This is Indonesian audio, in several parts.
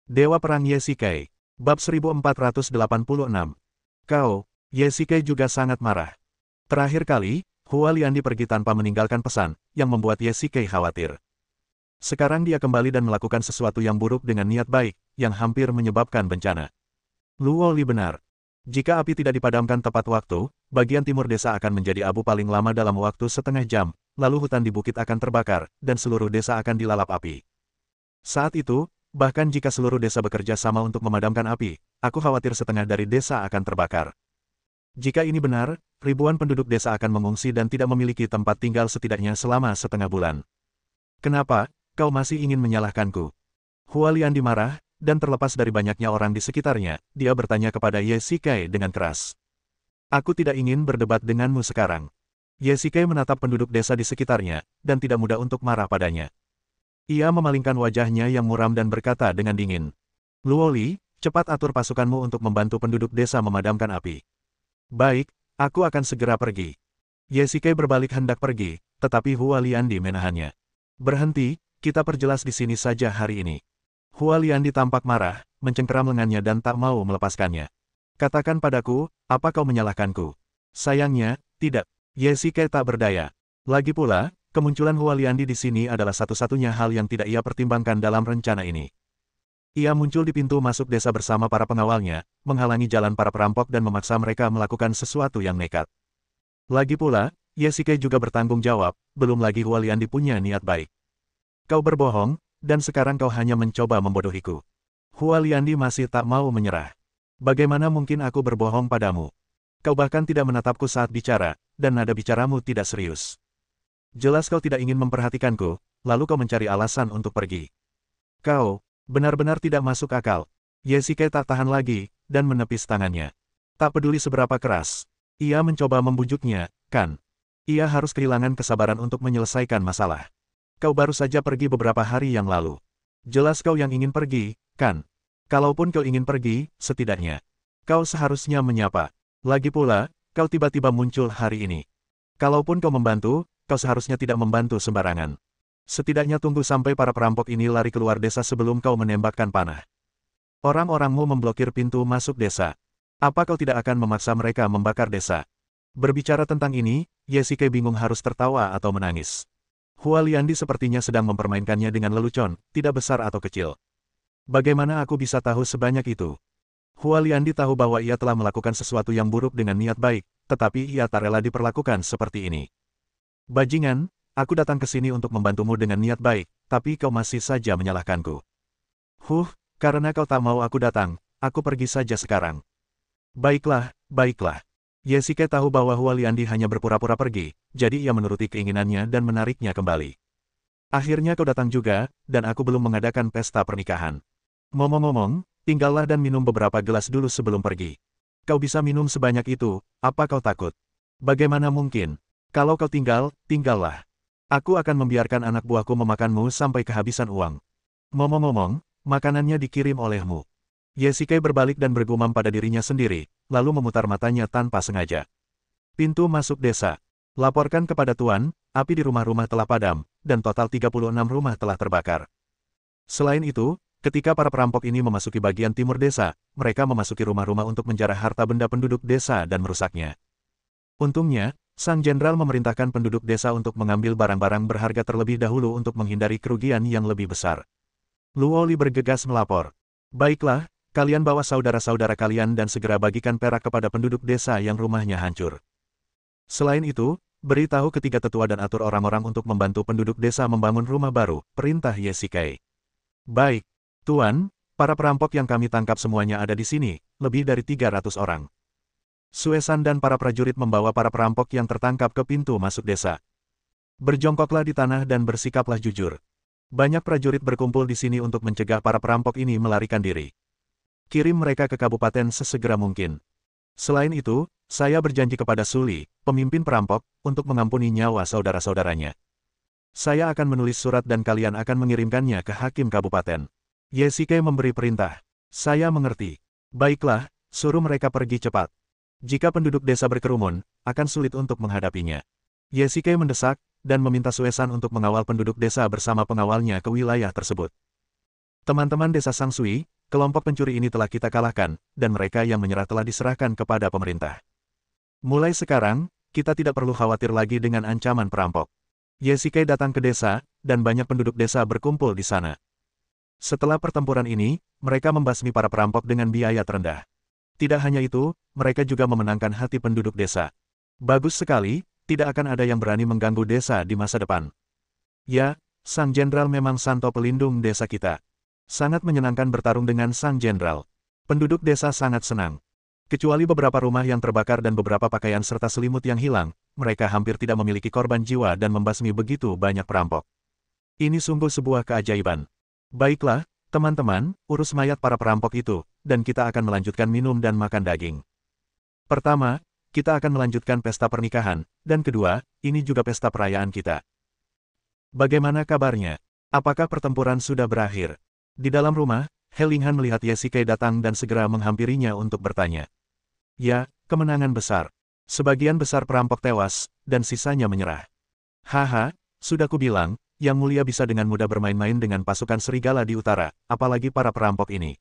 Dewa Perang Ye-Shikai. Bab 1486. Kau, Ye-Shikai juga sangat marah. Terakhir kali, Hua Liandi pergi tanpa meninggalkan pesan, yang membuat Ye-Shikai khawatir. Sekarang dia kembali dan melakukan sesuatu yang buruk dengan niat baik, yang hampir menyebabkan bencana. Luo Li benar. Jika api tidak dipadamkan tepat waktu, bagian timur desa akan menjadi abu paling lama dalam waktu setengah jam, lalu hutan di bukit akan terbakar, dan seluruh desa akan dilalap api. Saat itu, bahkan jika seluruh desa bekerja sama untuk memadamkan api, aku khawatir setengah dari desa akan terbakar. Jika ini benar, ribuan penduduk desa akan mengungsi dan tidak memiliki tempat tinggal setidaknya selama setengah bulan. Kenapa, kau masih ingin menyalahkanku? Hua Liandi marah, dan terlepas dari banyaknya orang di sekitarnya, dia bertanya kepada Ye-Shikai dengan keras. Aku tidak ingin berdebat denganmu sekarang. Ye-Shikai menatap penduduk desa di sekitarnya, dan tidak mudah untuk marah padanya. Ia memalingkan wajahnya yang muram dan berkata dengan dingin. Luo Li, cepat atur pasukanmu untuk membantu penduduk desa memadamkan api. Baik, aku akan segera pergi. Ye-Shikai berbalik hendak pergi, tetapi Hua Liandi menahannya. Berhenti, kita perjelas di sini saja hari ini. Hua Liandi tampak marah, mencengkeram lengannya dan tak mau melepaskannya. Katakan padaku, apa kau menyalahkanku? Sayangnya, tidak. Ye-Shikai tak berdaya. Lagi pula, kemunculan Hua Liandi di sini adalah satu-satunya hal yang tidak ia pertimbangkan dalam rencana ini. Ia muncul di pintu masuk desa bersama para pengawalnya, menghalangi jalan para perampok dan memaksa mereka melakukan sesuatu yang nekat. Lagi pula, Ye-Shikai juga bertanggung jawab, belum lagi Hua Liandi punya niat baik. Kau berbohong, dan sekarang kau hanya mencoba membodohiku. Hua Liandi masih tak mau menyerah. Bagaimana mungkin aku berbohong padamu? Kau bahkan tidak menatapku saat bicara, dan nada bicaramu tidak serius. Jelas kau tidak ingin memperhatikanku, lalu kau mencari alasan untuk pergi. Kau, benar-benar tidak masuk akal. Ye-Shikai tak tahan lagi, dan menepis tangannya. Tak peduli seberapa keras. Ia mencoba membujuknya, kan? Ia harus kehilangan kesabaran untuk menyelesaikan masalah. Kau baru saja pergi beberapa hari yang lalu. Jelas kau yang ingin pergi, kan? Kalaupun kau ingin pergi, setidaknya kau seharusnya menyapa. Lagi pula, kau tiba-tiba muncul hari ini. Kalaupun kau membantu, kau seharusnya tidak membantu sembarangan. Setidaknya tunggu sampai para perampok ini lari keluar desa sebelum kau menembakkan panah. Orang-orangmu memblokir pintu masuk desa. Apa kau tidak akan memaksa mereka membakar desa? Berbicara tentang ini, Ye-Shikai bingung harus tertawa atau menangis. Hua Liandi sepertinya sedang mempermainkannya dengan lelucon, tidak besar atau kecil. Bagaimana aku bisa tahu sebanyak itu? Hua Liandi tahu bahwa ia telah melakukan sesuatu yang buruk dengan niat baik, tetapi ia tak rela diperlakukan seperti ini. Bajingan, aku datang ke sini untuk membantumu dengan niat baik, tapi kau masih saja menyalahkanku. Karena kau tak mau aku datang, aku pergi saja sekarang. Baiklah, baiklah. Ye-Shikai tahu bahwa Hua Liandi hanya berpura-pura pergi, jadi ia menuruti keinginannya dan menariknya kembali. Akhirnya kau datang juga, dan aku belum mengadakan pesta pernikahan. Ngomong-ngomong, tinggallah dan minum beberapa gelas dulu sebelum pergi. Kau bisa minum sebanyak itu, apa kau takut? Bagaimana mungkin? Kalau kau tinggallah. Aku akan membiarkan anak buahku memakanmu sampai kehabisan uang. Ngomong-ngomong, makanannya dikirim olehmu. Ye-Shikai berbalik dan bergumam pada dirinya sendiri, lalu memutar matanya tanpa sengaja. Pintu masuk desa. Laporkan kepada Tuan, api di rumah-rumah telah padam, dan total 36 rumah telah terbakar. Selain itu, ketika para perampok ini memasuki bagian timur desa, mereka memasuki rumah-rumah untuk menjarah harta benda penduduk desa dan merusaknya. Untungnya, Sang Jenderal memerintahkan penduduk desa untuk mengambil barang-barang berharga terlebih dahulu untuk menghindari kerugian yang lebih besar. Luo Li bergegas melapor. Baiklah, kalian bawa saudara-saudara kalian dan segera bagikan perak kepada penduduk desa yang rumahnya hancur. Selain itu, beritahu ketiga tetua dan atur orang-orang untuk membantu penduduk desa membangun rumah baru, perintah Ye-Shikai. Baik, Tuan, para perampok yang kami tangkap semuanya ada di sini, lebih dari 300 orang. Suesan dan para prajurit membawa para perampok yang tertangkap ke pintu masuk desa. Berjongkoklah di tanah dan bersikaplah jujur. Banyak prajurit berkumpul di sini untuk mencegah para perampok ini melarikan diri. Kirim mereka ke kabupaten sesegera mungkin. Selain itu, saya berjanji kepada Suli, pemimpin perampok, untuk mengampuni nyawa saudara-saudaranya. Saya akan menulis surat dan kalian akan mengirimkannya ke hakim kabupaten. Ye-Shikai memberi perintah. Saya mengerti. Baiklah, suruh mereka pergi cepat. Jika penduduk desa berkerumun, akan sulit untuk menghadapinya. Ye-Shikai mendesak, dan meminta Suesan untuk mengawal penduduk desa bersama pengawalnya ke wilayah tersebut. Teman-teman desa Sang Sui, kelompok pencuri ini telah kita kalahkan, dan mereka yang menyerah telah diserahkan kepada pemerintah. Mulai sekarang, kita tidak perlu khawatir lagi dengan ancaman perampok. Yesike datang ke desa, dan banyak penduduk desa berkumpul di sana. Setelah pertempuran ini, mereka membasmi para perampok dengan biaya terendah. Tidak hanya itu, mereka juga memenangkan hati penduduk desa. Bagus sekali, tidak akan ada yang berani mengganggu desa di masa depan. Ya, Sang Jenderal memang santo pelindung desa kita. Sangat menyenangkan bertarung dengan Sang Jenderal. Penduduk desa sangat senang. Kecuali beberapa rumah yang terbakar dan beberapa pakaian serta selimut yang hilang, mereka hampir tidak memiliki korban jiwa dan membasmi begitu banyak perampok. Ini sungguh sebuah keajaiban. Baiklah, teman-teman, urus mayat para perampok itu, dan kita akan melanjutkan minum dan makan daging. Pertama, kita akan melanjutkan pesta pernikahan, dan kedua, ini juga pesta perayaan kita. Bagaimana kabarnya? Apakah pertempuran sudah berakhir? Di dalam rumah, He Linghan melihat Yesike datang dan segera menghampirinya untuk bertanya. Ya, kemenangan besar. Sebagian besar perampok tewas, dan sisanya menyerah. Haha, sudah kubilang, Yang Mulia bisa dengan mudah bermain-main dengan pasukan serigala di utara, apalagi para perampok ini.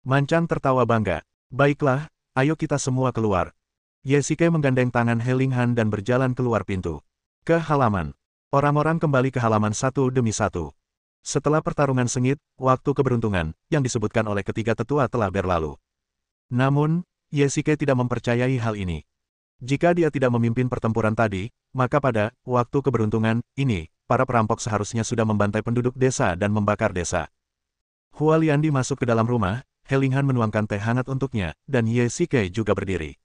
Mancang tertawa bangga. Baiklah, ayo kita semua keluar. Yesike menggandeng tangan He Linghan dan berjalan keluar pintu. Ke halaman. Orang-orang kembali ke halaman satu demi satu. Setelah pertarungan sengit, waktu keberuntungan, yang disebutkan oleh ketiga tetua telah berlalu. Namun, Yesike tidak mempercayai hal ini. Jika dia tidak memimpin pertempuran tadi, maka pada waktu keberuntungan ini, para perampok seharusnya sudah membantai penduduk desa dan membakar desa. Hua Liandi masuk ke dalam rumah, He Linghan menuangkan teh hangat untuknya, dan Yesike juga berdiri.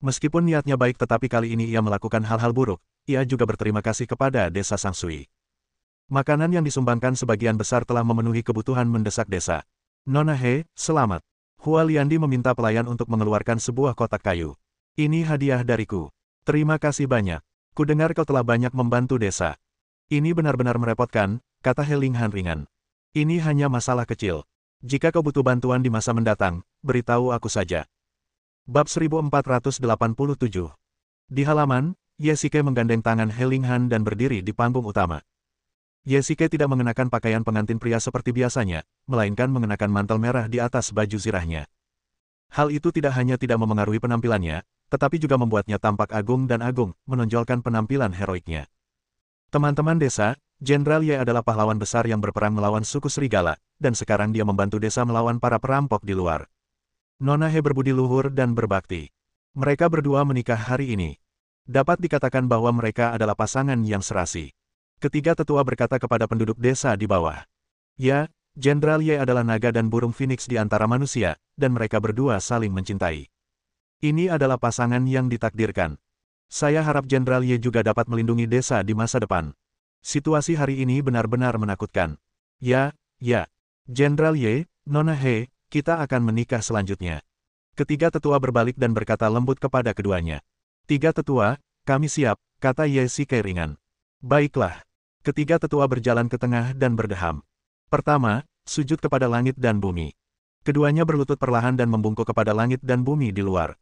Meskipun niatnya baik tetapi kali ini ia melakukan hal-hal buruk, ia juga berterima kasih kepada desa Sangsui. Makanan yang disumbangkan sebagian besar telah memenuhi kebutuhan mendesak desa. Nona He, selamat. Hua Liandi meminta pelayan untuk mengeluarkan sebuah kotak kayu. Ini hadiah dariku. Terima kasih banyak. Kudengar kau telah banyak membantu desa. Ini benar-benar merepotkan, kata He Linghan ringan. Ini hanya masalah kecil. Jika kau butuh bantuan di masa mendatang, beritahu aku saja. Bab 1487. Di halaman, Yesike menggandeng tangan He Linghan dan berdiri di panggung utama. Yesike tidak mengenakan pakaian pengantin pria seperti biasanya, melainkan mengenakan mantel merah di atas baju zirahnya. Hal itu tidak hanya tidak memengaruhi penampilannya, tetapi juga membuatnya tampak agung dan agung, menonjolkan penampilan heroiknya. Teman-teman desa, Jenderal Ye adalah pahlawan besar yang berperang melawan suku serigala, dan sekarang dia membantu desa melawan para perampok di luar. Nona He berbudi luhur dan berbakti. Mereka berdua menikah hari ini. Dapat dikatakan bahwa mereka adalah pasangan yang serasi. Ketiga tetua berkata kepada penduduk desa di bawah. Ya, Jenderal Ye adalah naga dan burung phoenix di antara manusia, dan mereka berdua saling mencintai. Ini adalah pasangan yang ditakdirkan. Saya harap Jenderal Ye juga dapat melindungi desa di masa depan. Situasi hari ini benar-benar menakutkan. Ya, Jenderal Ye, Nona He, kita akan menikah selanjutnya. Ketiga tetua berbalik dan berkata lembut kepada keduanya. Tiga tetua, kami siap, kata Yesike ringan. Baiklah. Ketiga tetua berjalan ke tengah dan berdeham. Pertama, sujud kepada langit dan bumi. Keduanya berlutut perlahan dan membungkuk kepada langit dan bumi di luar.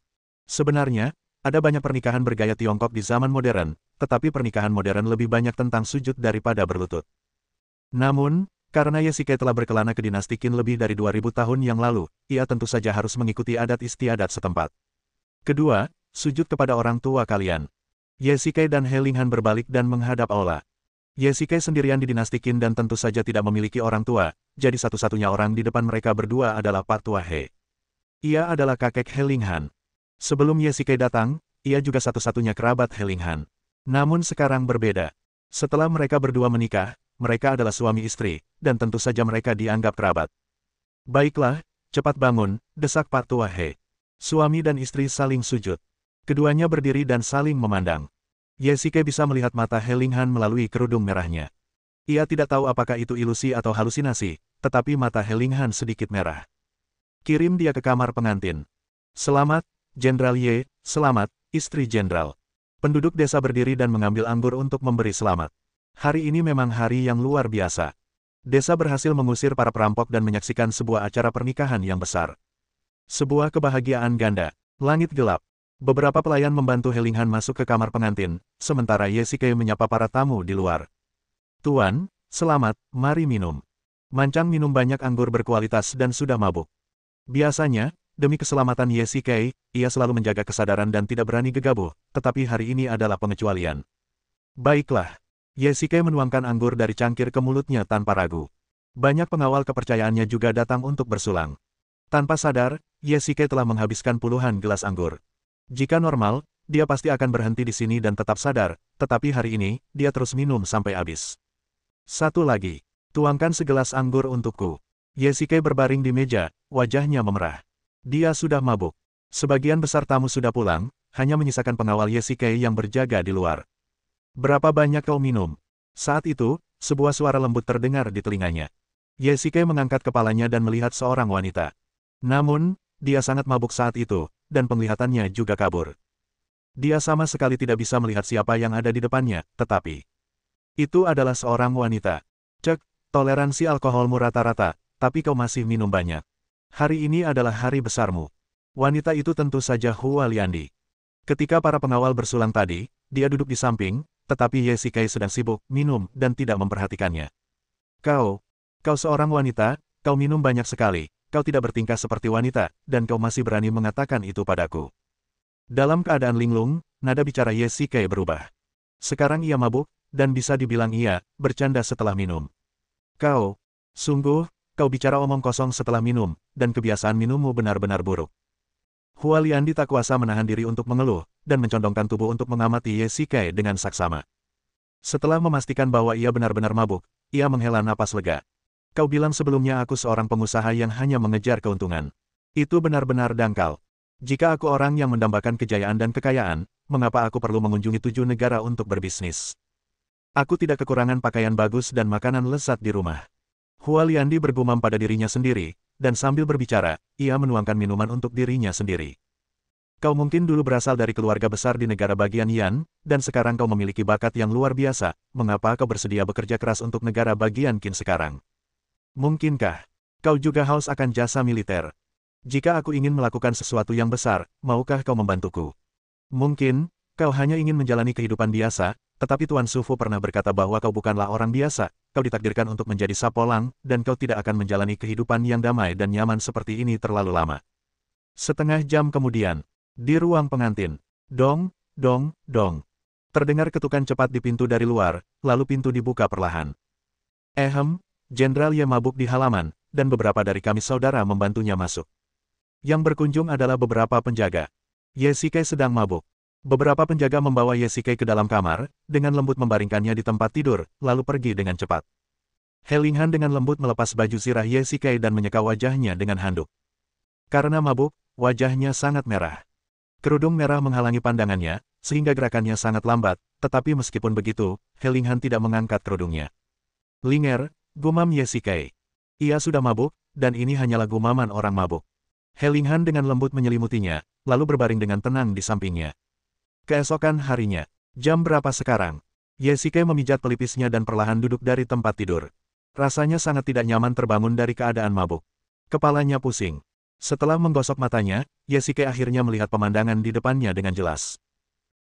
Sebenarnya, ada banyak pernikahan bergaya Tiongkok di zaman modern, tetapi pernikahan modern lebih banyak tentang sujud daripada berlutut. Namun, karena Yesike telah berkelana ke dinasti Qin lebih dari 2000 tahun yang lalu, ia tentu saja harus mengikuti adat istiadat setempat. Kedua, sujud kepada orang tua kalian. Yesike dan He Linghan berbalik dan menghadap aula. Yesike sendirian di dinasti Qin dan tentu saja tidak memiliki orang tua, jadi satu-satunya orang di depan mereka berdua adalah Pak Tua He. Ia adalah kakek He Linghan. Sebelum Yesike datang, ia juga satu-satunya kerabat He Linghan. Namun sekarang berbeda. Setelah mereka berdua menikah, mereka adalah suami istri, dan tentu saja mereka dianggap kerabat. Baiklah, cepat bangun, desak Pak Tua He. Suami dan istri saling sujud. Keduanya berdiri dan saling memandang. Yesike bisa melihat mata He Linghan melalui kerudung merahnya. Ia tidak tahu apakah itu ilusi atau halusinasi, tetapi mata He Linghan sedikit merah. Kirim dia ke kamar pengantin. Selamat, Jenderal Ye, selamat, istri jenderal. Penduduk desa berdiri dan mengambil anggur untuk memberi selamat. Hari ini memang hari yang luar biasa. Desa berhasil mengusir para perampok dan menyaksikan sebuah acara pernikahan yang besar. Sebuah kebahagiaan ganda. Langit gelap. Beberapa pelayan membantu He Linghan masuk ke kamar pengantin, sementara Yesike menyapa para tamu di luar. Tuan, selamat, mari minum. Mancang minum banyak anggur berkualitas dan sudah mabuk. Biasanya, demi keselamatan Ye Sikei, ia selalu menjaga kesadaran dan tidak berani gegabah, tetapi hari ini adalah pengecualian. Baiklah. Ye Sikei menuangkan anggur dari cangkir ke mulutnya tanpa ragu. Banyak pengawal kepercayaannya juga datang untuk bersulang. Tanpa sadar, Ye Sikei telah menghabiskan puluhan gelas anggur. Jika normal, dia pasti akan berhenti di sini dan tetap sadar, tetapi hari ini, dia terus minum sampai habis. Satu lagi. Tuangkan segelas anggur untukku. Ye Sikei berbaring di meja, wajahnya memerah. Dia sudah mabuk. Sebagian besar tamu sudah pulang, hanya menyisakan pengawal Ye Sikei yang berjaga di luar. Berapa banyak kau minum? Saat itu, sebuah suara lembut terdengar di telinganya. Ye Sikei mengangkat kepalanya dan melihat seorang wanita. Namun, dia sangat mabuk saat itu, dan penglihatannya juga kabur. Dia sama sekali tidak bisa melihat siapa yang ada di depannya, tetapi itu adalah seorang wanita. Cek, toleransi alkoholmu rata-rata, tapi kau masih minum banyak. Hari ini adalah hari besarmu. Wanita itu tentu saja Hua Liandi. Ketika para pengawal bersulang tadi, dia duduk di samping, tetapi Ye Sikei sedang sibuk minum dan tidak memperhatikannya. Kau seorang wanita, kau minum banyak sekali, kau tidak bertingkah seperti wanita, dan kau masih berani mengatakan itu padaku. Dalam keadaan linglung, nada bicara Ye Sikei berubah. Sekarang ia mabuk, dan bisa dibilang ia bercanda setelah minum. Sungguh, kau bicara omong kosong setelah minum, dan kebiasaan minummu benar-benar buruk. Hua Liandi tak kuasa menahan diri untuk mengeluh, dan mencondongkan tubuh untuk mengamati Ye Sikei dengan saksama. Setelah memastikan bahwa ia benar-benar mabuk, ia menghela napas lega. Kau bilang sebelumnya aku seorang pengusaha yang hanya mengejar keuntungan. Itu benar-benar dangkal. Jika aku orang yang mendambakan kejayaan dan kekayaan, mengapa aku perlu mengunjungi 7 negara untuk berbisnis? Aku tidak kekurangan pakaian bagus dan makanan lezat di rumah. Hua Liandi bergumam pada dirinya sendiri, dan sambil berbicara, ia menuangkan minuman untuk dirinya sendiri. Kau mungkin dulu berasal dari keluarga besar di negara bagian Yan, dan sekarang kau memiliki bakat yang luar biasa, mengapa kau bersedia bekerja keras untuk negara bagian Qin sekarang? Mungkinkah kau juga haus akan jasa militer? Jika aku ingin melakukan sesuatu yang besar, maukah kau membantuku? Mungkin, kau hanya ingin menjalani kehidupan biasa, tetapi Tuan Sufu pernah berkata bahwa kau bukanlah orang biasa, kau ditakdirkan untuk menjadi sapolang, dan kau tidak akan menjalani kehidupan yang damai dan nyaman seperti ini terlalu lama. Setengah jam kemudian, di ruang pengantin, dong, dong, dong. Terdengar ketukan cepat di pintu dari luar, lalu pintu dibuka perlahan. Jenderal Ye mabuk di halaman, dan beberapa dari kami saudara membantunya masuk. Yang berkunjung adalah beberapa penjaga. Ye Sikei sedang mabuk. Beberapa penjaga membawa Ye Sikei ke dalam kamar, dengan lembut membaringkannya di tempat tidur, lalu pergi dengan cepat. He Linghan dengan lembut melepas baju sirah Ye Sikei dan menyeka wajahnya dengan handuk. Karena mabuk, wajahnya sangat merah. Kerudung merah menghalangi pandangannya, sehingga gerakannya sangat lambat, tetapi meskipun begitu, He Linghan tidak mengangkat kerudungnya. Linger, gumam Ye Sikei. Ia sudah mabuk, dan ini hanyalah gumaman orang mabuk. He Linghan dengan lembut menyelimutinya, lalu berbaring dengan tenang di sampingnya. Keesokan harinya, jam berapa sekarang? Ye Sikei memijat pelipisnya dan perlahan duduk dari tempat tidur. Rasanya sangat tidak nyaman terbangun dari keadaan mabuk. Kepalanya pusing. Setelah menggosok matanya, Ye Sikei akhirnya melihat pemandangan di depannya dengan jelas.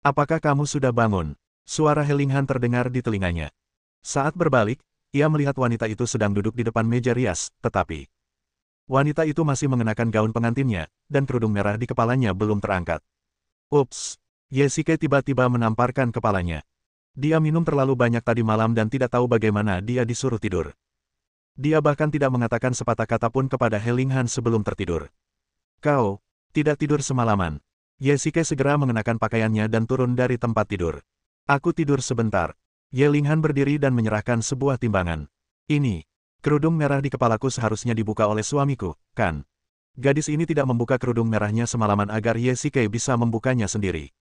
Apakah kamu sudah bangun? Suara He Linghan terdengar di telinganya. Saat berbalik, ia melihat wanita itu sedang duduk di depan meja rias, tetapi wanita itu masih mengenakan gaun pengantinnya, dan kerudung merah di kepalanya belum terangkat. Ups! Ye Sikei tiba-tiba menamparkan kepalanya. Dia minum terlalu banyak tadi malam dan tidak tahu bagaimana dia disuruh tidur. Dia bahkan tidak mengatakan sepatah kata pun kepada He Linghan sebelum tertidur. Kau tidak tidur semalaman. Ye Sikei segera mengenakan pakaiannya dan turun dari tempat tidur. Aku tidur sebentar. Ye Linghan berdiri dan menyerahkan sebuah timbangan. Ini, kerudung merah di kepalaku seharusnya dibuka oleh suamiku, kan? Gadis ini tidak membuka kerudung merahnya semalaman agar Ye Sikei bisa membukanya sendiri.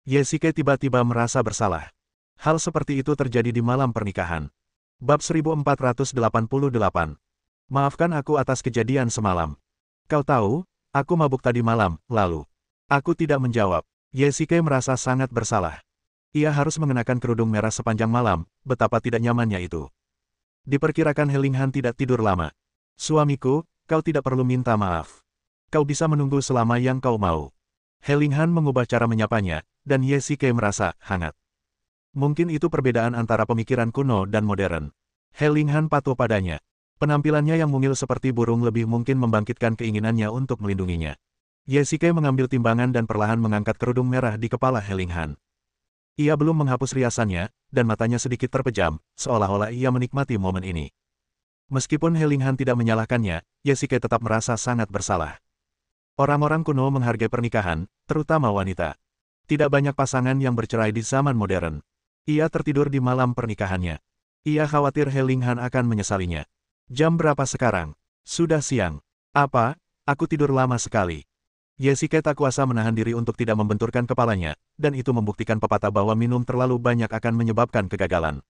Ye Sikei tiba-tiba merasa bersalah. Hal seperti itu terjadi di malam pernikahan. Bab 1488. Maafkan aku atas kejadian semalam. Kau tahu, aku mabuk tadi malam, lalu. Aku tidak menjawab. Ye Sikei merasa sangat bersalah. Ia harus mengenakan kerudung merah sepanjang malam, betapa tidak nyamannya itu. Diperkirakan He Linghan tidak tidur lama. Suamiku, kau tidak perlu minta maaf. Kau bisa menunggu selama yang kau mau. He Linghan mengubah cara menyapanya, dan Ye Sikei merasa hangat. Mungkin itu perbedaan antara pemikiran kuno dan modern. He Linghan patuh padanya. Penampilannya yang mungil seperti burung lebih mungkin membangkitkan keinginannya untuk melindunginya. Ye Shikai mengambil timbangan dan perlahan mengangkat kerudung merah di kepala He Linghan. Ia belum menghapus riasannya, dan matanya sedikit terpejam, seolah-olah ia menikmati momen ini. Meskipun He Linghan tidak menyalahkannya, Ye Shikai tetap merasa sangat bersalah. Orang-orang kuno menghargai pernikahan, terutama wanita. Tidak banyak pasangan yang bercerai di zaman modern. Ia tertidur di malam pernikahannya. Ia khawatir He Linghan akan menyesalinya. Jam berapa sekarang? Sudah siang. Apa? Aku tidur lama sekali. Ye Shikai tak kuasa menahan diri untuk tidak membenturkan kepalanya, dan itu membuktikan pepatah bahwa minum terlalu banyak akan menyebabkan kegagalan.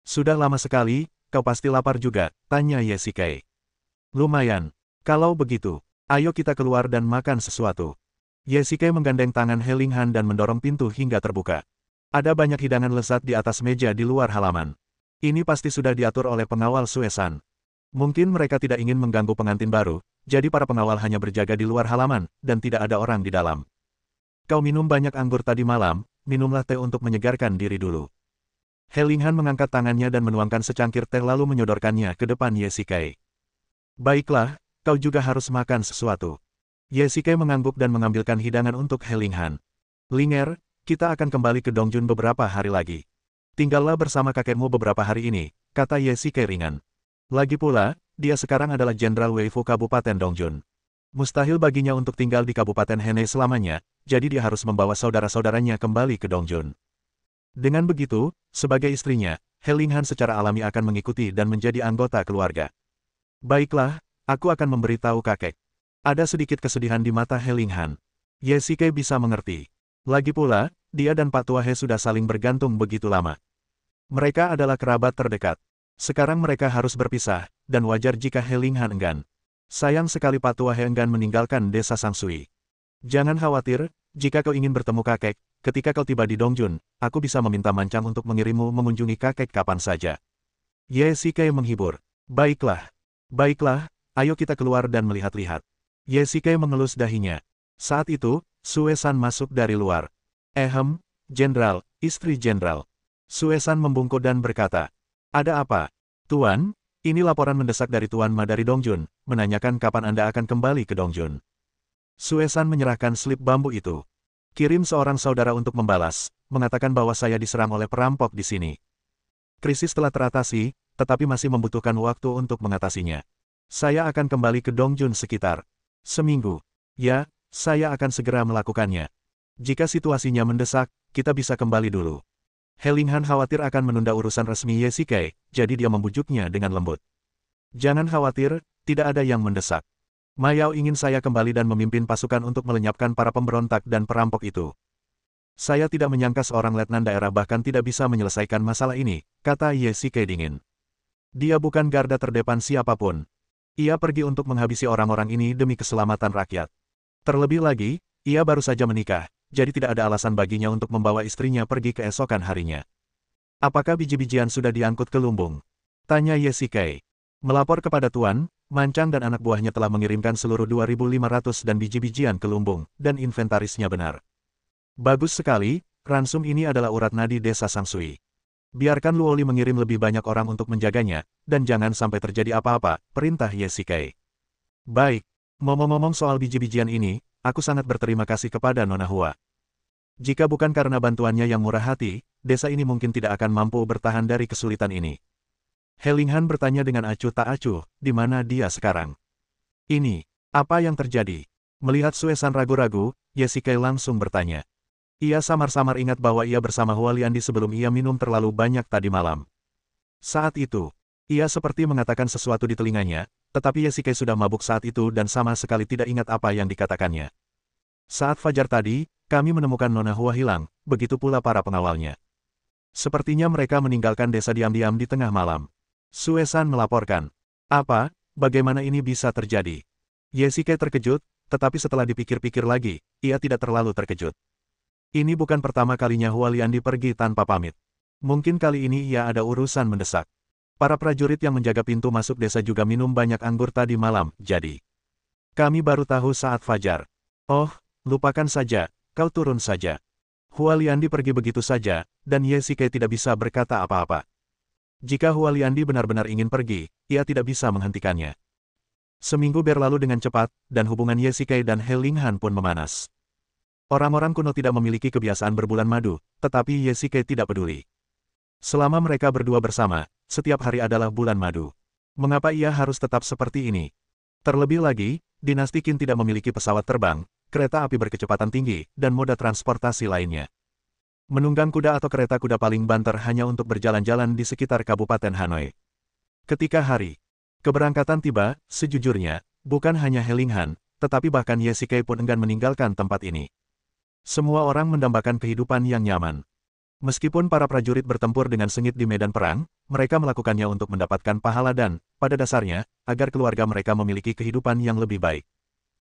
Sudah lama sekali, kau pasti lapar juga, tanya Ye Shikai. Lumayan. Kalau begitu, ayo kita keluar dan makan sesuatu. Ye Shikai menggandeng tangan He Linghan dan mendorong pintu hingga terbuka. Ada banyak hidangan lezat di atas meja di luar halaman. Ini pasti sudah diatur oleh pengawal Suesan. Mungkin mereka tidak ingin mengganggu pengantin baru, jadi para pengawal hanya berjaga di luar halaman, dan tidak ada orang di dalam. Kau minum banyak anggur tadi malam, minumlah teh untuk menyegarkan diri dulu. He Linghan mengangkat tangannya dan menuangkan secangkir teh lalu menyodorkannya ke depan Ye Shikai. Baiklah, kau juga harus makan sesuatu. Ye Shikai mengangguk dan mengambilkan hidangan untuk He Linghan. Linger, kita akan kembali ke Dongjun beberapa hari lagi. Tinggallah bersama kakekmu beberapa hari ini, kata Ye Shikai ringan. Lagi pula, dia sekarang adalah Jenderal Weifu Kabupaten Dongjun. Mustahil baginya untuk tinggal di Kabupaten Henei selamanya, jadi dia harus membawa saudara-saudaranya kembali ke Dongjun. Dengan begitu, sebagai istrinya, He Linghan secara alami akan mengikuti dan menjadi anggota keluarga. Baiklah, aku akan memberitahu kakek. Ada sedikit kesedihan di mata He Linghan. Ye Shikai bisa mengerti. Lagi pula, dia dan Pak Tua He sudah saling bergantung begitu lama. Mereka adalah kerabat terdekat. Sekarang mereka harus berpisah, dan wajar jika He Linghan enggan. Sayang sekali Pak Tua He enggan meninggalkan desa Sangsui. Jangan khawatir, jika kau ingin bertemu kakek, ketika kau tiba di Dongjun, aku bisa meminta Mancang untuk mengirimmu mengunjungi kakek kapan saja. Ye Shikai menghibur. Baiklah. Baiklah, ayo kita keluar dan melihat-lihat. Ye Shikai mengelus dahinya. Saat itu, Suesan masuk dari luar. Jenderal, istri Jenderal. Suesan membungkuk dan berkata, ada apa? Tuan, ini laporan mendesak dari Tuan Ma dari Dongjun, menanyakan kapan Anda akan kembali ke Dongjun. Suesan menyerahkan slip bambu itu. Kirim seorang saudara untuk membalas, mengatakan bahwa saya diserang oleh perampok di sini. Krisis telah teratasi, tetapi masih membutuhkan waktu untuk mengatasinya. Saya akan kembali ke Dongjun sekitar seminggu. Ya, saya akan segera melakukannya. Jika situasinya mendesak, kita bisa kembali dulu. He Linghan khawatir akan menunda urusan resmi Ye Shikai, jadi dia membujuknya dengan lembut. Jangan khawatir, tidak ada yang mendesak. Ma Yao ingin saya kembali dan memimpin pasukan untuk melenyapkan para pemberontak dan perampok itu. Saya tidak menyangka seorang letnan daerah bahkan tidak bisa menyelesaikan masalah ini, kata Ye Shikai dingin. Dia bukan garda terdepan siapapun. Ia pergi untuk menghabisi orang-orang ini demi keselamatan rakyat. Terlebih lagi, ia baru saja menikah, jadi tidak ada alasan baginya untuk membawa istrinya pergi keesokan harinya. Apakah biji-bijian sudah diangkut ke lumbung? Tanya Ye Shikai. Melapor kepada Tuan, Mancang dan anak buahnya telah mengirimkan seluruh 2.500 dan biji-bijian ke lumbung, dan inventarisnya benar. Bagus sekali, ransum ini adalah urat nadi desa Sangsui. Biarkan Luoli mengirim lebih banyak orang untuk menjaganya, dan jangan sampai terjadi apa-apa, perintah Ye Shikai. Baik, ngomong-ngomong soal biji-bijian ini, aku sangat berterima kasih kepada Nona Hua. Jika bukan karena bantuannya yang murah hati, desa ini mungkin tidak akan mampu bertahan dari kesulitan ini. He Linghan bertanya dengan acuh tak acuh, di mana dia sekarang? Ini, apa yang terjadi? Melihat Suesan ragu-ragu, Ye Shikai langsung bertanya. Ia samar-samar ingat bahwa ia bersama Hua Liandi sebelum ia minum terlalu banyak tadi malam. Saat itu, ia seperti mengatakan sesuatu di telinganya, tetapi Ye Shikai sudah mabuk saat itu dan sama sekali tidak ingat apa yang dikatakannya. Saat fajar tadi, kami menemukan Nona Hua hilang, begitu pula para pengawalnya. Sepertinya mereka meninggalkan desa diam-diam di tengah malam. Suesan melaporkan. Apa? Bagaimana ini bisa terjadi? Ye Shikai terkejut, tetapi setelah dipikir-pikir lagi, ia tidak terlalu terkejut. Ini bukan pertama kalinya Hua Liandi pergi tanpa pamit. Mungkin kali ini ia ada urusan mendesak. Para prajurit yang menjaga pintu masuk desa juga minum banyak anggur tadi malam, jadi. Kami baru tahu saat fajar. Oh, lupakan saja, kau turun saja. Hua Liandi pergi begitu saja, dan Ye Shikai tidak bisa berkata apa-apa. Jika Hualiandi benar-benar ingin pergi, ia tidak bisa menghentikannya. Seminggu berlalu dengan cepat, dan hubungan Ye Shikai dan He Linghan pun memanas. Orang-orang kuno tidak memiliki kebiasaan berbulan madu, tetapi Ye Shikai tidak peduli. Selama mereka berdua bersama, setiap hari adalah bulan madu. Mengapa ia harus tetap seperti ini? Terlebih lagi, dinasti Qin tidak memiliki pesawat terbang, kereta api berkecepatan tinggi, dan moda transportasi lainnya. Menunggang kuda atau kereta kuda paling banter hanya untuk berjalan-jalan di sekitar Kabupaten Hanoi. Ketika hari keberangkatan tiba, sejujurnya, bukan hanya He Linghan, tetapi bahkan Ye Shikai pun enggan meninggalkan tempat ini. Semua orang mendambakan kehidupan yang nyaman. Meskipun para prajurit bertempur dengan sengit di medan perang, mereka melakukannya untuk mendapatkan pahala dan, pada dasarnya, agar keluarga mereka memiliki kehidupan yang lebih baik.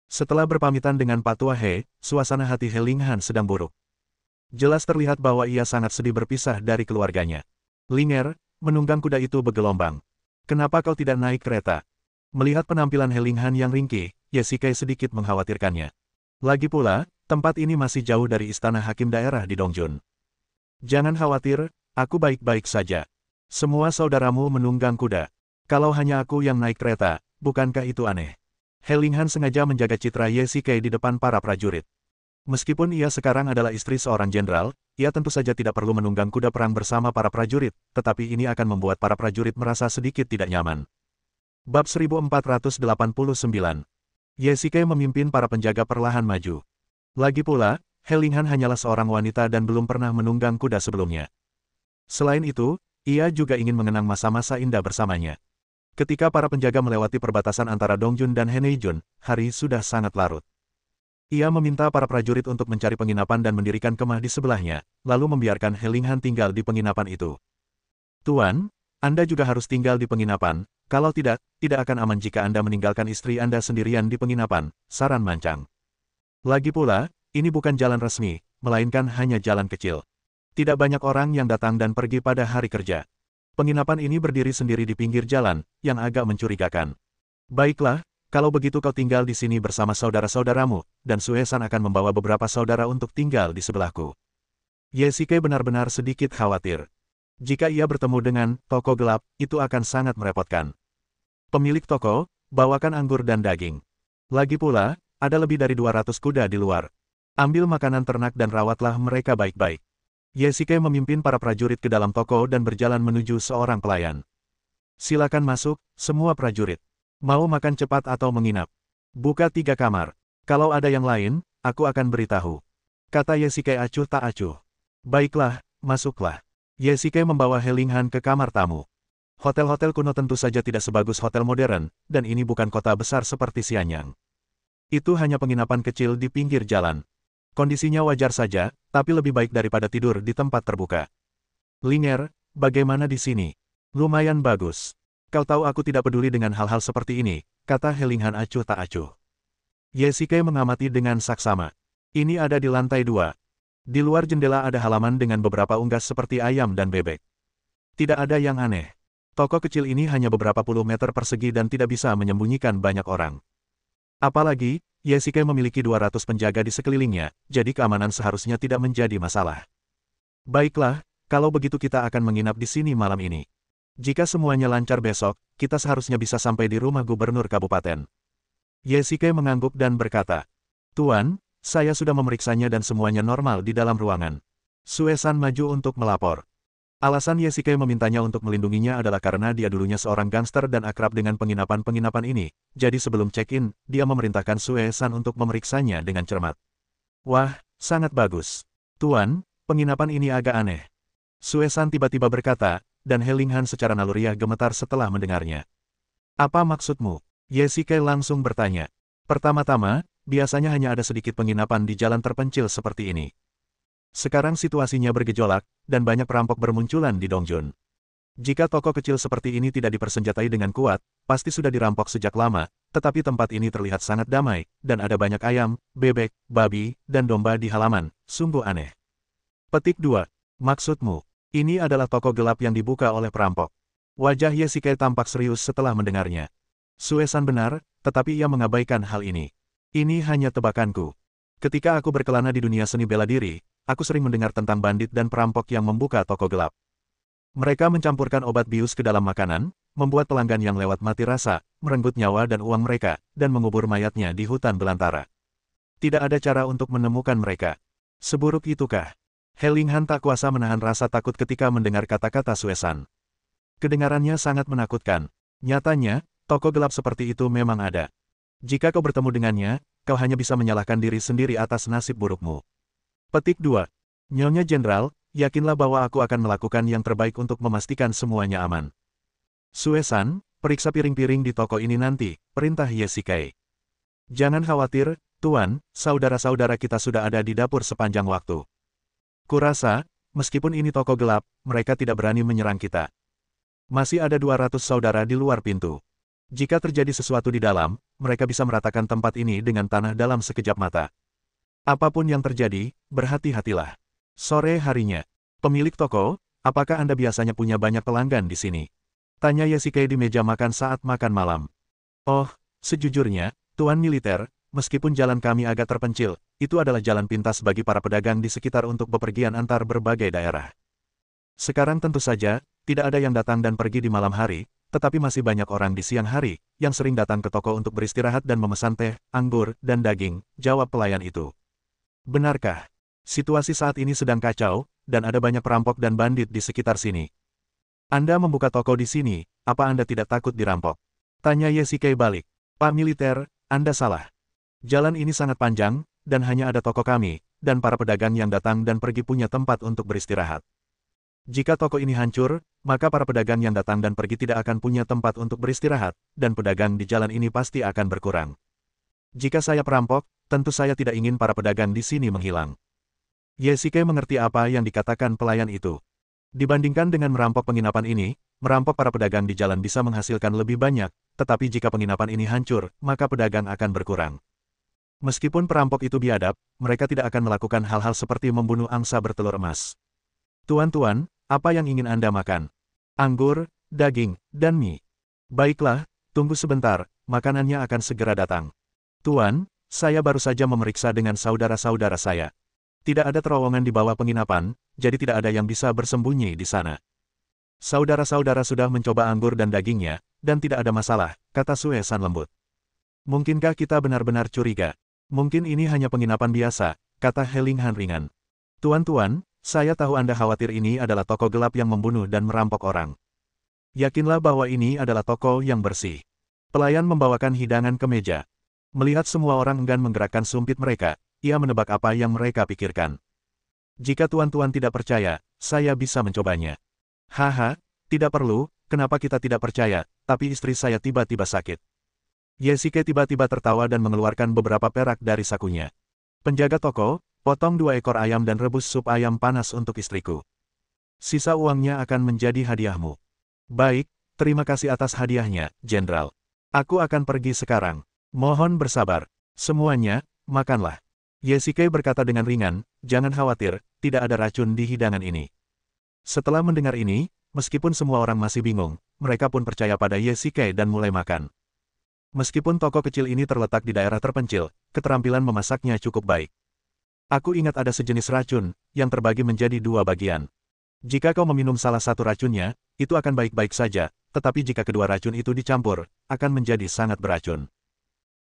Setelah berpamitan dengan Pak Tua He, suasana hati He Linghan sedang buruk. Jelas terlihat bahwa ia sangat sedih berpisah dari keluarganya. Linger, menunggang kuda itu bergelombang. Kenapa kau tidak naik kereta? Melihat penampilan He Linghan yang ringkih, Ye Shikai sedikit mengkhawatirkannya. Lagi pula, tempat ini masih jauh dari istana hakim daerah di Dongjun. Jangan khawatir, aku baik-baik saja. Semua saudaramu menunggang kuda. Kalau hanya aku yang naik kereta, bukankah itu aneh? He Linghan sengaja menjaga citra Ye Shikai di depan para prajurit. Meskipun ia sekarang adalah istri seorang jenderal, ia tentu saja tidak perlu menunggang kuda perang bersama para prajurit, tetapi ini akan membuat para prajurit merasa sedikit tidak nyaman. Bab 1489. Ye Shikai memimpin para penjaga perlahan maju. Lagi pula, He Linghan hanyalah seorang wanita dan belum pernah menunggang kuda sebelumnya. Selain itu, ia juga ingin mengenang masa-masa indah bersamanya. Ketika para penjaga melewati perbatasan antara Dongjun dan Heneijun, hari sudah sangat larut. Ia meminta para prajurit untuk mencari penginapan dan mendirikan kemah di sebelahnya, lalu membiarkan He Linghan tinggal di penginapan itu. Tuan, Anda juga harus tinggal di penginapan, kalau tidak, tidak akan aman jika Anda meninggalkan istri Anda sendirian di penginapan, saran Mancang. Lagi pula, ini bukan jalan resmi, melainkan hanya jalan kecil. Tidak banyak orang yang datang dan pergi pada hari kerja. Penginapan ini berdiri sendiri di pinggir jalan, yang agak mencurigakan. Baiklah, kalau begitu kau tinggal di sini bersama saudara-saudaramu, dan Suesan akan membawa beberapa saudara untuk tinggal di sebelahku. Ye Shikai benar-benar sedikit khawatir. Jika ia bertemu dengan toko gelap, itu akan sangat merepotkan. Pemilik toko, bawakan anggur dan daging. Lagi pula, ada lebih dari 200 kuda di luar. Ambil makanan ternak dan rawatlah mereka baik-baik. Ye Shikai memimpin para prajurit ke dalam toko dan berjalan menuju seorang pelayan. Silakan masuk, semua prajurit. Mau makan cepat atau menginap? Buka 3 kamar. Kalau ada yang lain, aku akan beritahu. Kata Ye Shikai acuh tak acuh. Baiklah, masuklah. Ye Shikai membawa He Linghan ke kamar tamu. Hotel-hotel kuno tentu saja tidak sebagus hotel modern, dan ini bukan kota besar seperti Xianyang. Itu hanya penginapan kecil di pinggir jalan. Kondisinya wajar saja, tapi lebih baik daripada tidur di tempat terbuka. Linger, bagaimana di sini? Lumayan bagus. Kau tahu aku tidak peduli dengan hal-hal seperti ini, kata He Linghan acuh tak acuh. Ye Shikai mengamati dengan saksama. Ini ada di lantai 2. Di luar jendela ada halaman dengan beberapa unggas seperti ayam dan bebek. Tidak ada yang aneh. Toko kecil ini hanya beberapa puluh meter persegi dan tidak bisa menyembunyikan banyak orang. Apalagi, Ye Shikai memiliki 200 penjaga di sekelilingnya, jadi keamanan seharusnya tidak menjadi masalah. Baiklah, kalau begitu kita akan menginap di sini malam ini. Jika semuanya lancar besok, kita seharusnya bisa sampai di rumah gubernur kabupaten. Ye Shikai mengangguk dan berkata, Tuan, saya sudah memeriksanya dan semuanya normal di dalam ruangan. Suesan maju untuk melapor. Alasan Ye Shikai memintanya untuk melindunginya adalah karena dia dulunya seorang gangster dan akrab dengan penginapan-penginapan ini, jadi sebelum check-in, dia memerintahkan Suesan untuk memeriksanya dengan cermat. Wah, sangat bagus. Tuan, penginapan ini agak aneh. Suesan tiba-tiba berkata, dan He Linghan secara naluriah gemetar setelah mendengarnya. Apa maksudmu? Ye Shikai langsung bertanya. Pertama-tama, biasanya hanya ada sedikit penginapan di jalan terpencil seperti ini. Sekarang situasinya bergejolak, dan banyak perampok bermunculan di Dongjun. Jika toko kecil seperti ini tidak dipersenjatai dengan kuat, pasti sudah dirampok sejak lama, tetapi tempat ini terlihat sangat damai, dan ada banyak ayam, bebek, babi, dan domba di halaman, sungguh aneh. Petik 2. Maksudmu, ini adalah toko gelap yang dibuka oleh perampok. Wajah Ye Shikai tampak serius setelah mendengarnya. Suesan benar, tetapi ia mengabaikan hal ini. Ini hanya tebakanku. Ketika aku berkelana di dunia seni bela diri, aku sering mendengar tentang bandit dan perampok yang membuka toko gelap. Mereka mencampurkan obat bius ke dalam makanan, membuat pelanggan yang lewat mati rasa, merenggut nyawa dan uang mereka, dan mengubur mayatnya di hutan belantara. Tidak ada cara untuk menemukan mereka. Seburuk itukah? He Linghan tak kuasa menahan rasa takut ketika mendengar kata-kata Suesan. Kedengarannya sangat menakutkan. Nyatanya, toko gelap seperti itu memang ada. Jika kau bertemu dengannya, kau hanya bisa menyalahkan diri sendiri atas nasib burukmu. Petik 2. Nyonya Jenderal, yakinlah bahwa aku akan melakukan yang terbaik untuk memastikan semuanya aman. Suesan, periksa piring-piring di toko ini nanti, perintah Yesikai. Jangan khawatir, Tuan, saudara-saudara kita sudah ada di dapur sepanjang waktu. Kurasa, meskipun ini toko gelap, mereka tidak berani menyerang kita. Masih ada 200 saudara di luar pintu. Jika terjadi sesuatu di dalam, mereka bisa meratakan tempat ini dengan tanah dalam sekejap mata. Apapun yang terjadi, berhati-hatilah. Sore harinya, pemilik toko, apakah Anda biasanya punya banyak pelanggan di sini? Tanya Yesikai di meja makan saat makan malam. Oh, sejujurnya, Tuan Militer, meskipun jalan kami agak terpencil, itu adalah jalan pintas bagi para pedagang di sekitar untuk bepergian antar berbagai daerah. Sekarang tentu saja, tidak ada yang datang dan pergi di malam hari, tetapi masih banyak orang di siang hari, yang sering datang ke toko untuk beristirahat dan memesan teh, anggur, dan daging, jawab pelayan itu. Benarkah? Situasi saat ini sedang kacau, dan ada banyak perampok dan bandit di sekitar sini. Anda membuka toko di sini, apa Anda tidak takut dirampok? Tanya Yesikai balik. Pak Militer, Anda salah. Jalan ini sangat panjang, dan hanya ada toko kami, dan para pedagang yang datang dan pergi punya tempat untuk beristirahat. Jika toko ini hancur, maka para pedagang yang datang dan pergi tidak akan punya tempat untuk beristirahat, dan pedagang di jalan ini pasti akan berkurang. Jika saya perampok, tentu saya tidak ingin para pedagang di sini menghilang. Yesikai mengerti apa yang dikatakan pelayan itu. Dibandingkan dengan merampok penginapan ini, merampok para pedagang di jalan bisa menghasilkan lebih banyak, tetapi jika penginapan ini hancur, maka pedagang akan berkurang. Meskipun perampok itu biadab, mereka tidak akan melakukan hal-hal seperti membunuh angsa bertelur emas. Tuan-tuan, apa yang ingin Anda makan? Anggur, daging, dan mie. Baiklah, tunggu sebentar, makanannya akan segera datang. Tuan, saya baru saja memeriksa dengan saudara-saudara saya. Tidak ada terowongan di bawah penginapan, jadi tidak ada yang bisa bersembunyi di sana. Saudara-saudara sudah mencoba anggur dan dagingnya, dan tidak ada masalah, kata Suesan lembut. Mungkinkah kita benar-benar curiga? Mungkin ini hanya penginapan biasa, kata He Linghan ringan. Tuan-tuan, saya tahu Anda khawatir ini adalah toko gelap yang membunuh dan merampok orang. Yakinlah bahwa ini adalah toko yang bersih. Pelayan membawakan hidangan ke meja. Melihat semua orang enggan menggerakkan sumpit mereka, ia menebak apa yang mereka pikirkan. Jika tuan-tuan tidak percaya, saya bisa mencobanya. Haha, tidak perlu, kenapa kita tidak percaya, tapi istri saya tiba-tiba sakit. Yesikai tiba-tiba tertawa dan mengeluarkan beberapa perak dari sakunya. Penjaga toko, potong 2 ekor ayam dan rebus sup ayam panas untuk istriku. Sisa uangnya akan menjadi hadiahmu. Baik, terima kasih atas hadiahnya, Jenderal. Aku akan pergi sekarang. Mohon bersabar. Semuanya, makanlah. Yesikai berkata dengan ringan, jangan khawatir, tidak ada racun di hidangan ini. Setelah mendengar ini, meskipun semua orang masih bingung, mereka pun percaya pada Yesikai dan mulai makan. Meskipun toko kecil ini terletak di daerah terpencil, keterampilan memasaknya cukup baik. Aku ingat ada sejenis racun, yang terbagi menjadi 2 bagian. Jika kau meminum salah satu racunnya, itu akan baik-baik saja, tetapi jika kedua racun itu dicampur, akan menjadi sangat beracun.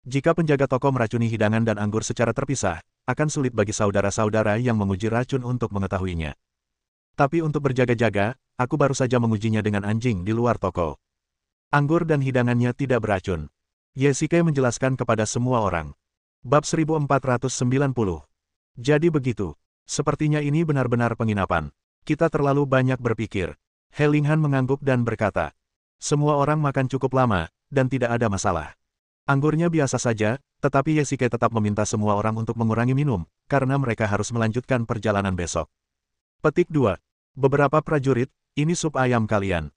Jika penjaga toko meracuni hidangan dan anggur secara terpisah, akan sulit bagi saudara-saudara yang menguji racun untuk mengetahuinya. Tapi untuk berjaga-jaga, aku baru saja mengujinya dengan anjing di luar toko. Anggur dan hidangannya tidak beracun. Yesikai menjelaskan kepada semua orang. Bab 1490. Jadi begitu. Sepertinya ini benar-benar penginapan. Kita terlalu banyak berpikir. He Linghan mengangguk dan berkata. Semua orang makan cukup lama, dan tidak ada masalah. Anggurnya biasa saja, tetapi Yesikai tetap meminta semua orang untuk mengurangi minum, karena mereka harus melanjutkan perjalanan besok. Petik 2. Beberapa prajurit, ini sup ayam kalian.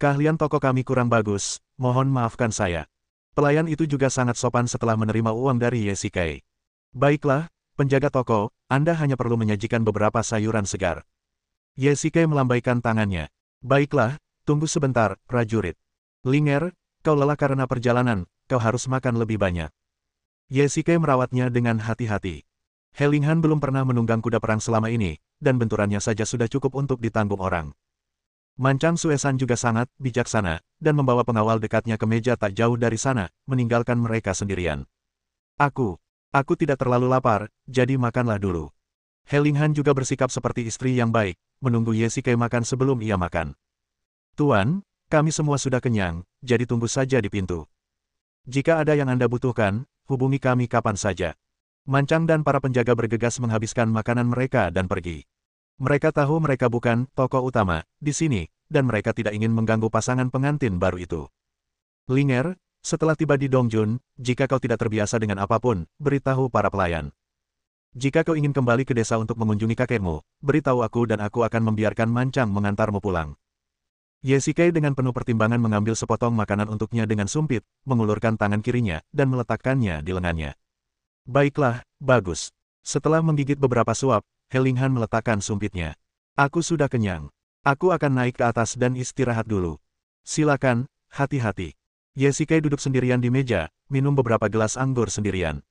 Keahlian toko kami kurang bagus, mohon maafkan saya. Pelayan itu juga sangat sopan setelah menerima uang dari Yesikai. Baiklah, penjaga toko, Anda hanya perlu menyajikan beberapa sayuran segar. Yesikai melambaikan tangannya. Baiklah, tunggu sebentar, prajurit. Linger, kau lelah karena perjalanan, kau harus makan lebih banyak. Yesikai merawatnya dengan hati-hati. He Linghan belum pernah menunggang kuda perang selama ini, dan benturannya saja sudah cukup untuk ditanggung orang. Mancang Suesan juga sangat bijaksana, dan membawa pengawal dekatnya ke meja tak jauh dari sana, meninggalkan mereka sendirian. Aku tidak terlalu lapar, jadi makanlah dulu. He Linghan juga bersikap seperti istri yang baik, menunggu Ye Sikai makan sebelum ia makan. Tuan, kami semua sudah kenyang, jadi tunggu saja di pintu. Jika ada yang Anda butuhkan, hubungi kami kapan saja. Mancang dan para penjaga bergegas menghabiskan makanan mereka dan pergi. Mereka tahu mereka bukan tokoh utama di sini, dan mereka tidak ingin mengganggu pasangan pengantin baru itu. Linger, setelah tiba di Dongjun, jika kau tidak terbiasa dengan apapun, beritahu para pelayan. Jika kau ingin kembali ke desa untuk mengunjungi kakekmu, beritahu aku dan aku akan membiarkan Mancang mengantarmu pulang. Ye Sikai dengan penuh pertimbangan mengambil sepotong makanan untuknya dengan sumpit, mengulurkan tangan kirinya, dan meletakkannya di lengannya. Baiklah, bagus. Setelah menggigit beberapa suap, He Linghan meletakkan sumpitnya. Aku sudah kenyang. Aku akan naik ke atas dan istirahat dulu. Silakan, hati-hati. Ye Sikai duduk sendirian di meja, minum beberapa gelas anggur sendirian.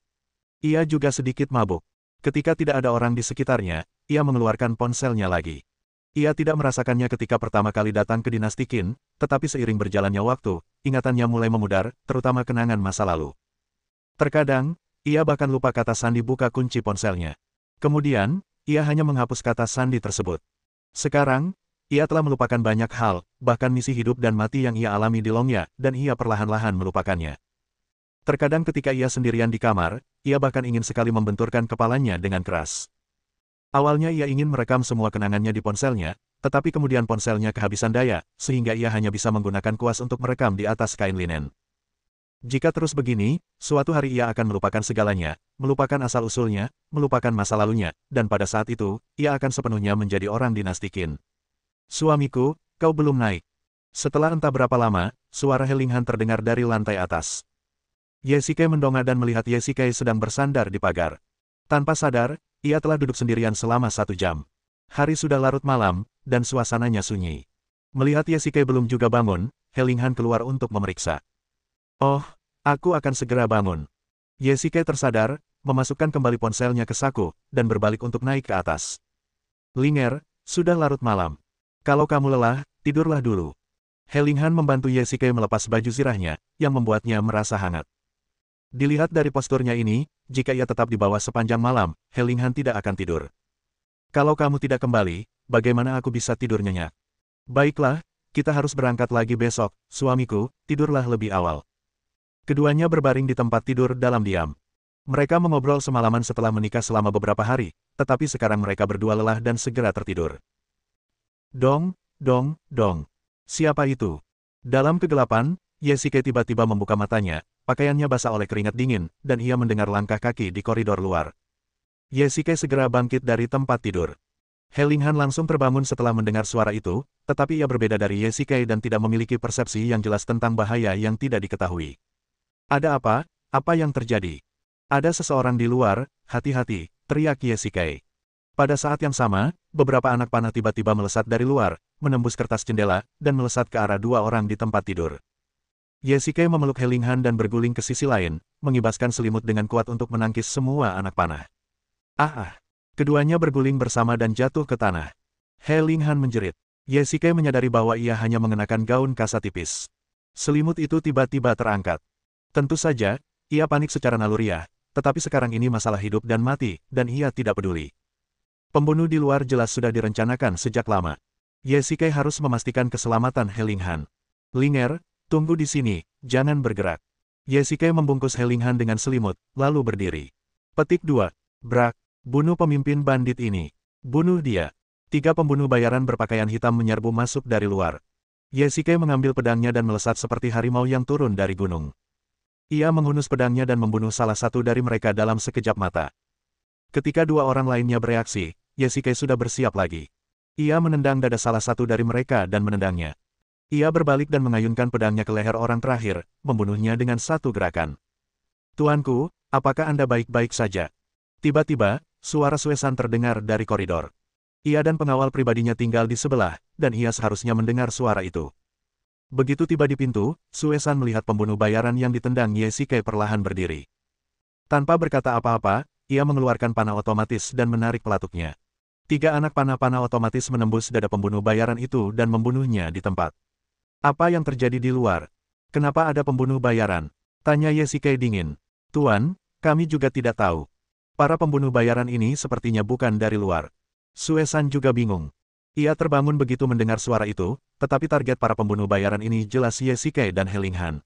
Ia juga sedikit mabuk. Ketika tidak ada orang di sekitarnya, ia mengeluarkan ponselnya lagi. Ia tidak merasakannya ketika pertama kali datang ke dinasti Qin, tetapi seiring berjalannya waktu, ingatannya mulai memudar, terutama kenangan masa lalu. Terkadang, ia bahkan lupa kata sandi buka kunci ponselnya. Kemudian, ia hanya menghapus kata sandi tersebut. Sekarang, ia telah melupakan banyak hal, bahkan misi hidup dan mati yang ia alami di Longya, dan ia perlahan-lahan melupakannya. Terkadang ketika ia sendirian di kamar, ia bahkan ingin sekali membenturkan kepalanya dengan keras. Awalnya ia ingin merekam semua kenangannya di ponselnya, tetapi kemudian ponselnya kehabisan daya, sehingga ia hanya bisa menggunakan kuas untuk merekam di atas kain linen. Jika terus begini, suatu hari ia akan melupakan segalanya, melupakan asal-usulnya, melupakan masa lalunya, dan pada saat itu, ia akan sepenuhnya menjadi orang dinasti Qin. Suamiku, kau belum naik. Setelah entah berapa lama, suara He Linghan terdengar dari lantai atas. Ye Sikai mendongak dan melihat Ye Sikai sedang bersandar di pagar. Tanpa sadar, ia telah duduk sendirian selama 1 jam. Hari sudah larut malam, dan suasananya sunyi. Melihat Ye Sikai belum juga bangun, He Linghan keluar untuk memeriksa. Oh, aku akan segera bangun. Ye Sikai tersadar, memasukkan kembali ponselnya ke saku, dan berbalik untuk naik ke atas. Linger, sudah larut malam. Kalau kamu lelah, tidurlah dulu. He Linghan membantu Ye Sikai melepas baju zirahnya, yang membuatnya merasa hangat. Dilihat dari posturnya ini, jika ia tetap di bawah sepanjang malam, He Linghan tidak akan tidur. Kalau kamu tidak kembali, bagaimana aku bisa tidur nyenyak? Baiklah, kita harus berangkat lagi besok, suamiku, tidurlah lebih awal. Keduanya berbaring di tempat tidur dalam diam. Mereka mengobrol semalaman setelah menikah selama beberapa hari, tetapi sekarang mereka berdua lelah dan segera tertidur. Dong, dong, dong. Siapa itu? Dalam kegelapan, Ye Sikai tiba-tiba membuka matanya, pakaiannya basah oleh keringat dingin, dan ia mendengar langkah kaki di koridor luar. Ye Sikai segera bangkit dari tempat tidur. He Linghan langsung terbangun setelah mendengar suara itu, tetapi ia berbeda dari Ye Sikai dan tidak memiliki persepsi yang jelas tentang bahaya yang tidak diketahui. Ada apa? Apa yang terjadi? Ada seseorang di luar, hati-hati, teriak Ye Sikai. Pada saat yang sama, beberapa anak panah tiba-tiba melesat dari luar, menembus kertas jendela, dan melesat ke arah 2 orang di tempat tidur. Ye Sikai memeluk He Linghan dan berguling ke sisi lain, mengibaskan selimut dengan kuat untuk menangkis semua anak panah. Keduanya berguling bersama dan jatuh ke tanah. He Linghan menjerit. Ye Sikai menyadari bahwa ia hanya mengenakan gaun kasa tipis. Selimut itu tiba-tiba terangkat. Tentu saja, ia panik secara naluriah, tetapi sekarang ini masalah hidup dan mati, dan ia tidak peduli. Pembunuh di luar jelas sudah direncanakan sejak lama. Ye Sikai harus memastikan keselamatan He Linghan. Linger, tunggu di sini, jangan bergerak. Ye Sikai membungkus He Linghan dengan selimut, lalu berdiri. Petik 2. Brak. Bunuh pemimpin bandit ini. Bunuh dia. 3 pembunuh bayaran berpakaian hitam menyerbu masuk dari luar. Ye Sikai mengambil pedangnya dan melesat seperti harimau yang turun dari gunung. Ia menghunus pedangnya dan membunuh salah satu dari mereka dalam sekejap mata. Ketika 2 orang lainnya bereaksi, Ye Sikai sudah bersiap lagi. Ia menendang dada salah satu dari mereka dan menendangnya. Ia berbalik dan mengayunkan pedangnya ke leher orang terakhir, membunuhnya dengan satu gerakan. Tuanku, apakah Anda baik-baik saja? Tiba-tiba, suara Suesan terdengar dari koridor. Ia dan pengawal pribadinya tinggal di sebelah, dan ia seharusnya mendengar suara itu. Begitu tiba di pintu, Suesan melihat pembunuh bayaran yang ditendang Ye Sikai perlahan berdiri. Tanpa berkata apa-apa, ia mengeluarkan panah otomatis dan menarik pelatuknya. Tiga anak panah-panah otomatis menembus dada pembunuh bayaran itu dan membunuhnya di tempat. Apa yang terjadi di luar? Kenapa ada pembunuh bayaran? Tanya Yesike dingin. Tuan, kami juga tidak tahu. Para pembunuh bayaran ini sepertinya bukan dari luar. Suesan juga bingung. Ia terbangun begitu mendengar suara itu, tetapi target para pembunuh bayaran ini jelas Yesike dan Helinghan.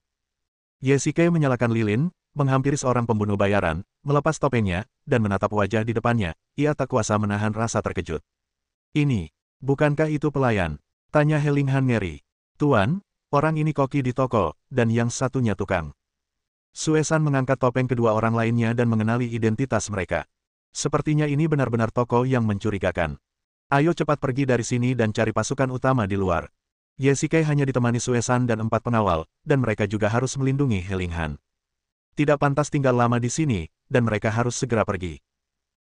Yesike menyalakan lilin, menghampiri seorang pembunuh bayaran, melepas topengnya, dan menatap wajah di depannya. Ia tak kuasa menahan rasa terkejut. Ini, bukankah itu pelayan? Tanya Helinghan ngeri. Tuan, orang ini koki di toko, dan yang satunya tukang. Suesan mengangkat topeng kedua orang lainnya dan mengenali identitas mereka. Sepertinya ini benar-benar toko yang mencurigakan. Ayo cepat pergi dari sini dan cari pasukan utama di luar. Yesike hanya ditemani Suesan dan 4 pengawal, dan mereka juga harus melindungi Helinghan. Tidak pantas tinggal lama di sini, dan mereka harus segera pergi.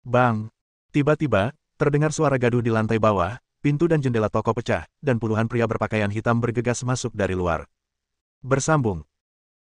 Bang! Tiba-tiba, terdengar suara gaduh di lantai bawah, pintu dan jendela toko pecah, dan puluhan pria berpakaian hitam bergegas masuk dari luar. Bersambung.